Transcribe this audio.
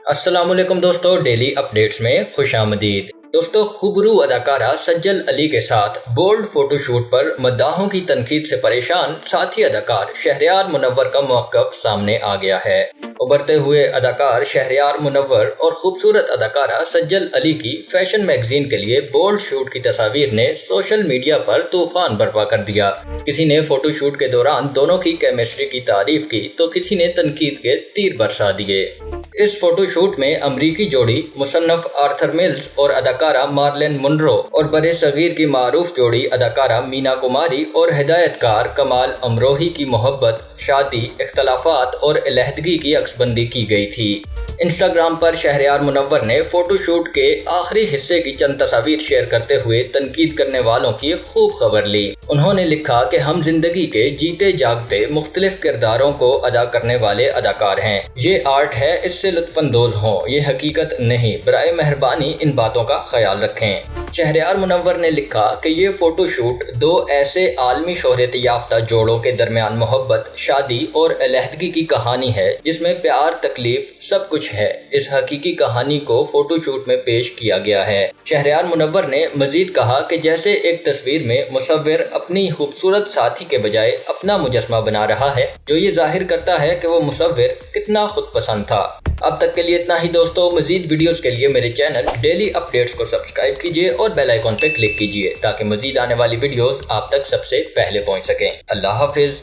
अस्सलाम वालेकुम दोस्तों, डेली अपडेट्स में खुश आमदीद। दोस्तों, खुबरू अदाकारा सज्जल अली के साथ बोल्ड फोटोशूट पर मद्दाहों की तनकीद से परेशान साथी अदाकार शहरयार मुनव्वर का मौक़िफ़ सामने आ गया है। उभरते हुए अदाकार शहरयार मुनव्वर और खूबसूरत अदाकारा सज्जल अली की फैशन मैगजीन के लिए बोल्ड शूट की तस्वीर ने सोशल मीडिया पर तूफान बर्पा कर दिया। किसी ने फोटोशूट के दौरान दोनों की केमिस्ट्री की तारीफ की तो किसी ने तनकीद के तीर बरसा दिए। इस फोटोशूट में अमरीकी जोड़ी मुसन्नफ आर्थर मिल्स और अदाकारा मार्लिन मुनरो और बड़े सगीर की मारूफ जोड़ी अदाकारा मीना कुमारी और हिदायतकार कमाल अमरोही की मोहब्बत, शादी, इख्तलाफात और अलहदगी की अक्सबंदी की गई थी। इंस्टाग्राम पर शहरयार मुनव्वर ने फोटोशूट के आखिरी हिस्से की चंद तस्वीर शेयर करते हुए तनकीद करने वालों की खूब खबर ली। उन्होंने लिखा कि हम जिंदगी के जीते जागते मुख्तलिफ किरदारों को अदा करने वाले अदाकार हैं। ये आर्ट है, इससे लुत्फानंदोज हों, ये हकीकत नहीं। बराए मेहरबानी इन बातों का ख्याल रखें। शहरयार मुनव्वर ने लिखा कि ये फोटोशूट दो ऐसे आलमी शोहरत याफ्ता जोड़ों के दरमियान मोहब्बत, शादी और अलहदगी की कहानी है जिसमें प्यार, तकलीफ सब कुछ है। इस हकीकी कहानी को फोटोशूट में पेश किया गया है। शहरयार मुनव्वर ने मजीद कहा कि जैसे एक तस्वीर में मुसव्विर अपनी खूबसूरत साथी के बजाय अपना मुजस्मा बना रहा है, जो ये जाहिर करता है कि वो मुसव्विर कितना खुद पसंद था। अब तक के लिए इतना ही दोस्तों। मजीद वीडियोस के लिए मेरे चैनल डेली अपडेट्स को सब्सक्राइब कीजिए और बेल आइकॉन पर क्लिक कीजिए ताकि मजीद आने वाली वीडियोस आप तक सबसे पहले पहुंच सकें। अल्लाह हाफिज।